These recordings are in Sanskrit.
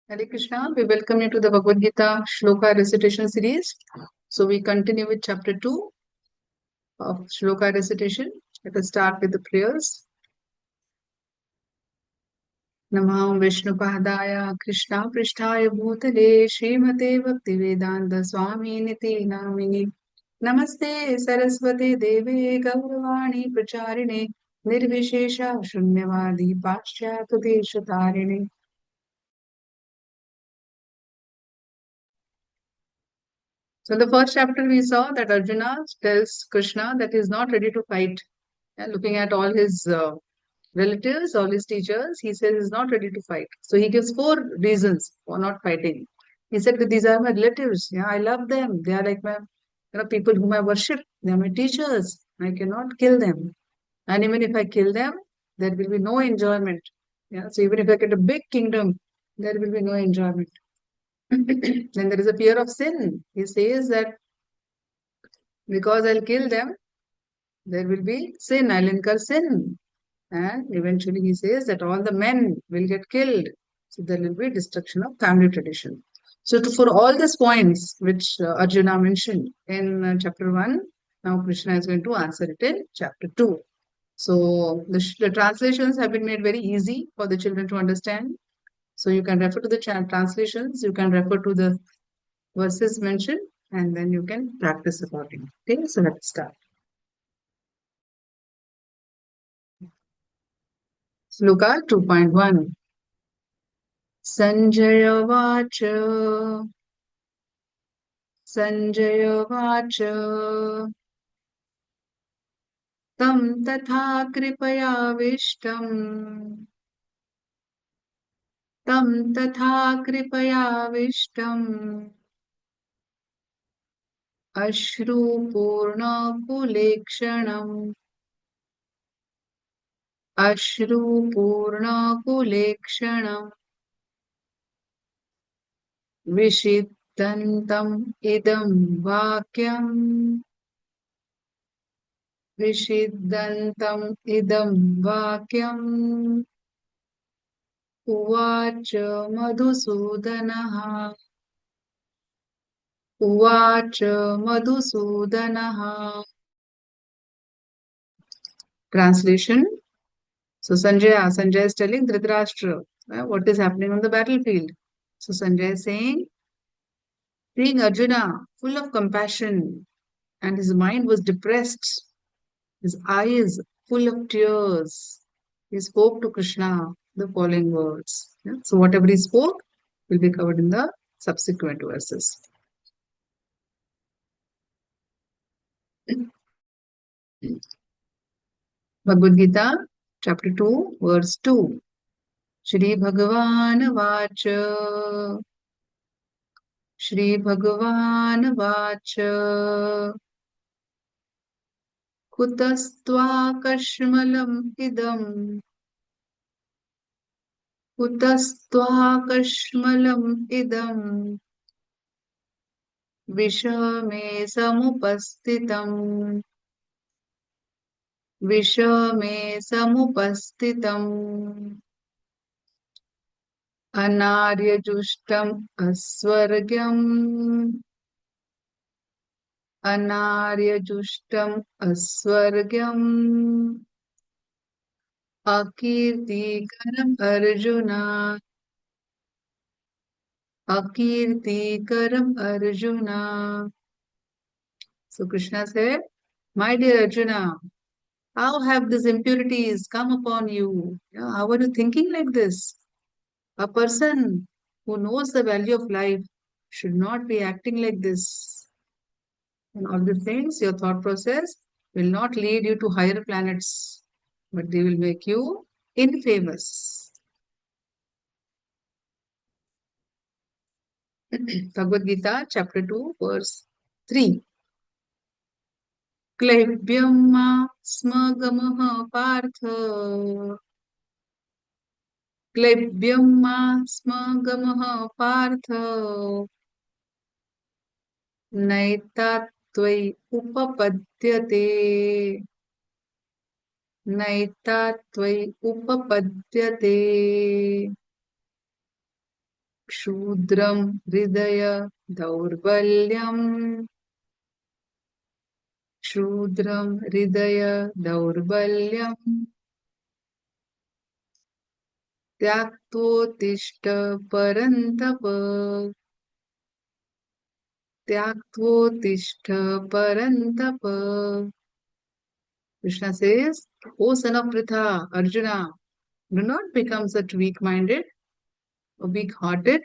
Hare Krishna, we welcome you to the Bhagavad Gita Shloka recitation series. So we continue with chapter 2 of Shloka recitation. Let us start with the prayers. Namah Vishnupadaya Krishna Prishtaya Bhutale Srimate Bhaktivedanta Swami Niti Namini Namaste Saraswate Deve Gauravani Pracharine Nirvishesha Shunyavadi Paschyata Deshatarine. So in the first chapter, we saw that Arjuna tells Krishna that he is not ready to fight. And looking at all his relatives, all his teachers, he says he's not ready to fight. So he gives four reasons for not fighting. He said that these are my relatives. Yeah, I love them. They are like my, people whom I worship. They are my teachers. I cannot kill them. And even if I kill them, there will be no enjoyment. Yeah. So even if I get a big kingdom, there will be no enjoyment. Then there is a fear of sin. He says that because I'll kill them, there will be sin, I'll incur sin. And eventually he says that all the men will get killed. So there will be destruction of family tradition. So for all these points which Arjuna mentioned in chapter 1, now Krishna is going to answer it in chapter 2. So the translations have been made very easy for the children to understand. So you can refer to the translations, you can refer to the verses mentioned, and then you can practice accordingly. Okay, so let's start. Sloka 2.1 Sanjay Vacha Sanjay Vacha Tam Tatha Kripayavishtam Tam Tatha Kripayavishtam Ashru Purna Kulekshanam Ashru Purna Kulekshanam Vishitantam Idam Vakyam Vishidantam idam vakyam uvacha madhusudanaha uvacha madhusudanaha. Translation. So Sanjay is telling Dhritarashtra what is happening on the battlefield. So Sanjay is saying, seeing Arjuna full of compassion and his mind was depressed, his eyes full of tears, he spoke to Krishna the following words. Yeah? So whatever he spoke will be covered in the subsequent verses. Bhagavad Gita, chapter 2, verse 2. Shri Bhagavan Vacha Shri Bhagavan Vacha Kutastva Kashmalam Idam Kutastva Kashmalam Idam Vishame Samupastitam Vishame Samupastitam Anaryajustam Aswargyam Anaryajustam Aswargyam Akirtikaram Arjuna Akirtikaram Arjuna. So Krishna said, my dear Arjuna, how have these impurities come upon you? Yeah, how are you thinking like this? A person who knows the value of life should not be acting like this. And all these things, your thought process will not lead you to higher planets, but they will make you infamous. Bhagavad Gita, chapter 2, verse 3. Klaibyam smagamaha partha Klaibyam smagamaha partha Naitattvai upapadyate Naitattvai upapadyate. क्षुद्रं हृदय दौर्बल्यम् क्षुद्रं हृदय दौर्बल्यम् त्याक्तोत्तिष्ठ परन्तप त्याक्तोत्तिष्ठ परन्तप. Krishna says, O son of Pritha, Arjuna, do not become such weak-minded or weak-hearted.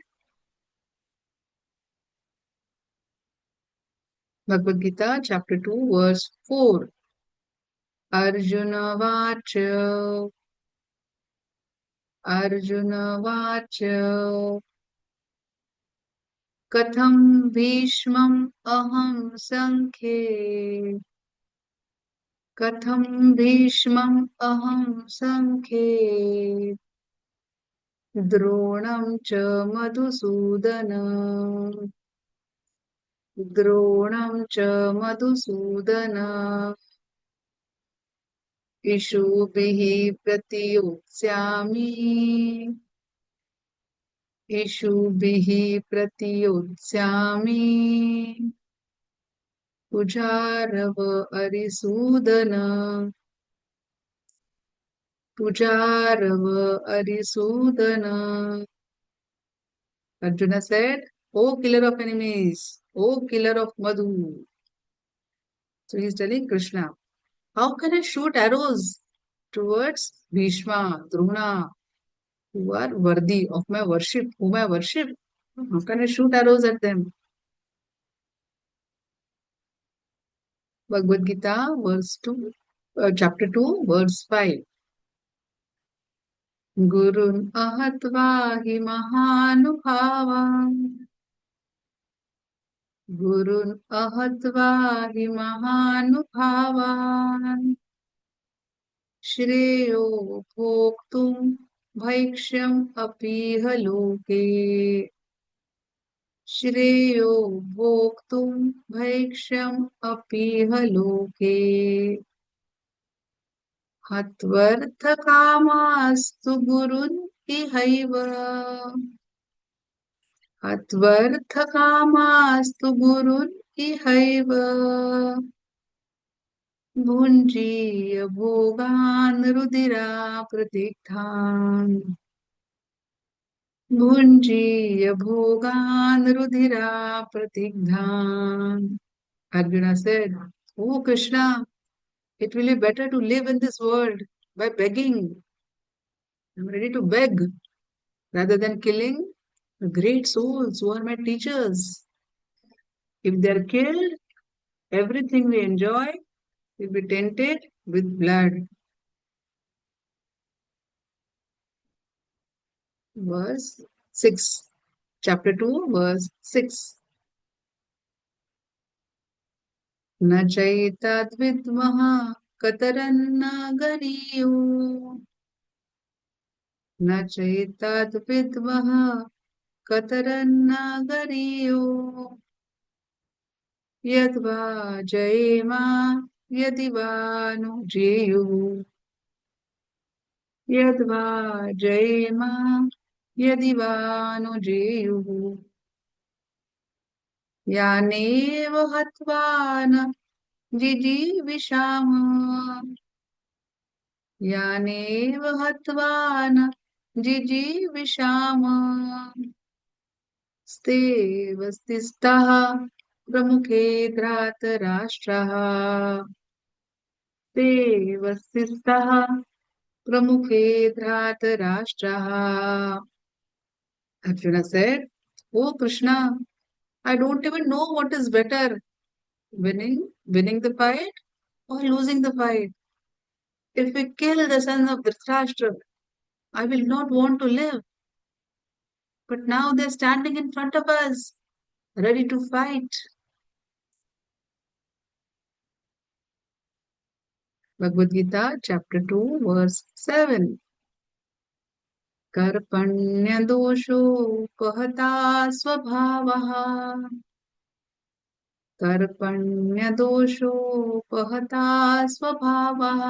Bhagavad Gita, chapter 2, verse 4. Arjuna Vacha, Arjuna Vacha, Katham Bhishmam Aham Sankhe, Katham Bhishmam Aham Sankhe, Dronam Cha Madhusudana. द्रोणं च मधुसूदन इषुभिः प्रतियोत्स्यामि इषुभिः प्रतियोत्स्यामि पुजारव Arisudan पुजारव Arisudan. Arjuna said, O killer of enemies, O killer of Madhu. So he is telling Krishna, how can I shoot arrows towards Bhishma, Drona, who are worthy of my worship, whom I worship? How can I shoot arrows at them? Bhagavad Gita, chapter 2, verse 5. Gurun ahatva hi mahanubhavam Gurun ahatva hi mahanubhavan Shreyo bhoktum bhaiksham apiha loke श्रेयो भोक्तुं भैक्ष्यम् अपीह लोके हत्वर्थकामास्तु गुरुन् इहैव हत्वर्थकामास्तु गुरुन् इहैव भुञ्जीय भोगान् रुधिराप्रतिग्धान् भुञ्जीय भोगान् रुधिराप्रतिग्धान्. Arjuna said, Oh Krishna, it will be better to live in this world by begging. I'm ready to beg rather than killing the great souls who are my teachers. If they are killed, everything we enjoy will be tainted with blood. Verse 6. Chapter 2, verse 6. न चैतद्विद्मः कतरन्न गरीयो न चैतद्विद्मः कतरन्न गरीयो यद्वा जयेमा यदि वा नु जेयुः यद्वा जयेमा यदि वा नु जेयुः यानेव हत्वा न जिजीविषाम यानेव हत्वा न जिजीविषाम स्तेव स्तिष्ठः प्रमुखे धृतराष्ट्रः स्तेव स्तिष्ठः प्रमुखे धृतराष्ट्रः. Arjuna said, Oh Krishna, I don't even know what is better, winning the fight or losing the fight. If we kill the son of Dhritarashtra, I will not want to live. But now they're standing in front of us, ready to fight. Bhagavad Gita, chapter 2, verse 7. कर्पण्यदोषोपहता स्वभावः कर्पण्यदोषोपहता स्वभावः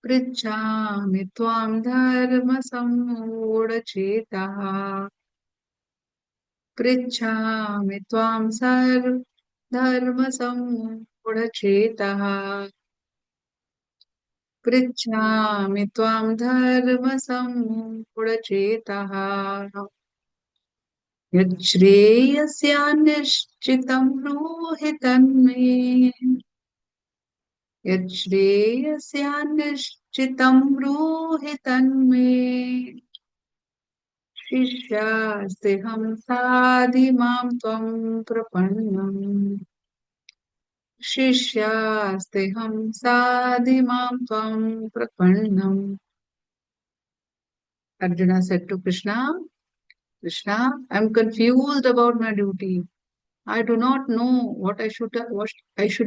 पृच्छामि त्वां धर्मसम्मूढचेताः पृच्छामि त्वां धर्मसम्मूढचेताः पृच्छामि त्वां धर्मसम्मूढचेताः यच्छ्रेयस्यान्निश्चितं ब्रूहि तन्मे यच्छ्रेयस्यान्निश्चितं ब्रूहि तन्मे शिष्यास्तेऽहं साधिमां त्वं प्रपन्नम् शिष्यास्तेऽहं साधिमां त्वं प्रपन्नम् Arjuna said to Krishna, Krishna, I am confused about my duty. I do not know what I should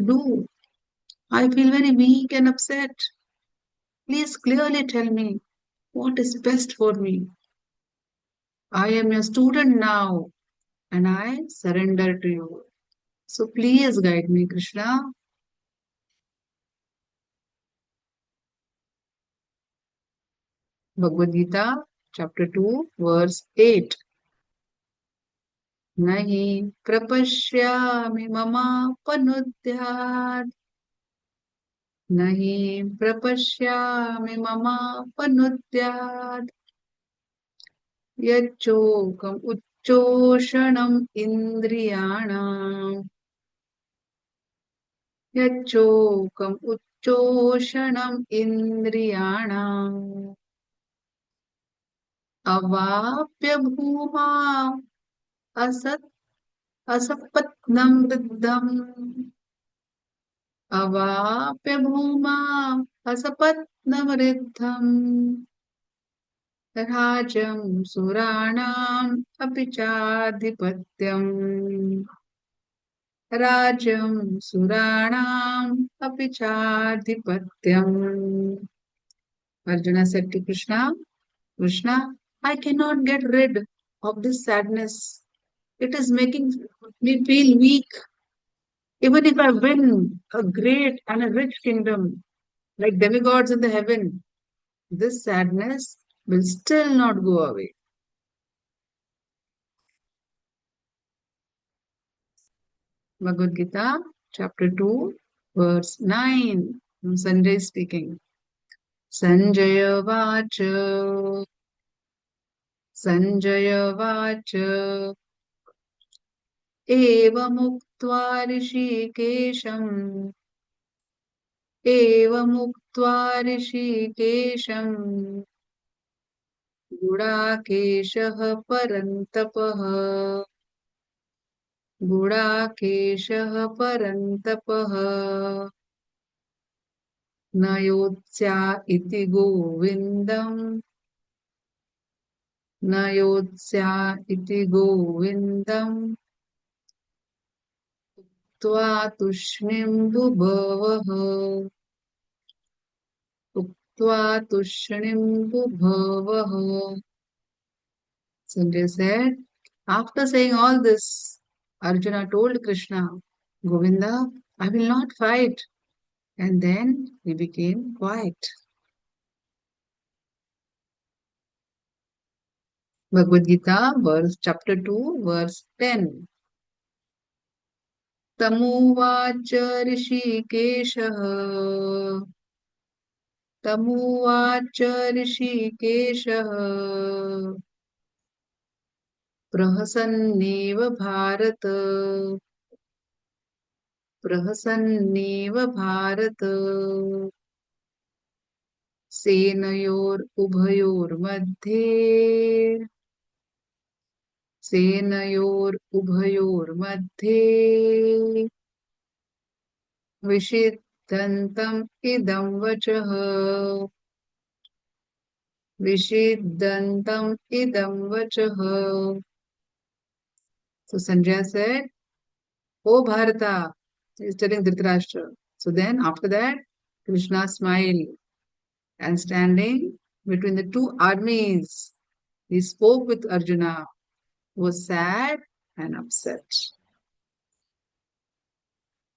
do. I feel very weak and upset. Please clearly tell me what is best for me. I am your student now and I surrender to you. So please guide me, Krishna. Bhagavad Gita, chapter 2, verse 8. Nahi prapashyami mamapanudhyat नहि प्रपश्यामि ममापनुद्यात् यच्चोकम् उच्चोषणम् इन्द्रियाणाम् यच्चोकम् उच्चोषणम् इन्द्रियाणाम् अवाप्य भूमा असत् असपत्नम् वृद्धम् अवाप्य भूमा असपत्नमृद्धम् राजं सुराणाम् अपि चाधिपत्यम् राजं सुराणाम् अपि चाधिपत्यम् Arjuna said to Krishna, Krishna, I cannot get rid of this sadness. It is making me feel weak. Even if I win a great and a rich kingdom, like demigods in the heaven, this sadness will still not go away. Bhagavad Gita, chapter 2, verse 9. Sanjay speaking. Sanjaya Vacha, Sanjaya Vacha, एवमुक्त्वा ऋषिकेशम् एवमुक्त्वा ऋषिकेशम् गुडाकेशः परन्तपः गुडाकेशः परन्तपः न योत्स्या इति गोविन्दम् न योत्स्या इति गोविन्दम् उक्त्वा तूष्णीं बुभवः उक्त्वा तूष्णीं बुभवः. Sanjay said, after saying all this, Arjuna told Krishna, Govinda, I will not fight. And then he became quiet. Bhagavad Gita, chapter 2, verse 10. तमुवाच ऋषिकेशः तमुवाच ऋषिकेशः प्रहसन्नेव भारत प्रहसन्नेव भारत सेनयोरुभयोर्मध्ये सेनयोरुभयोर्मध्ये विषिद्धन्तम् इदं वचः विषिद्धन्तम् idam vachah. So Sanjaya said, O Bharata, he is telling Dhritarashtra. So then after that, Krishna smiled and standing between the two armies, he spoke with Arjuna, who was sad and upset.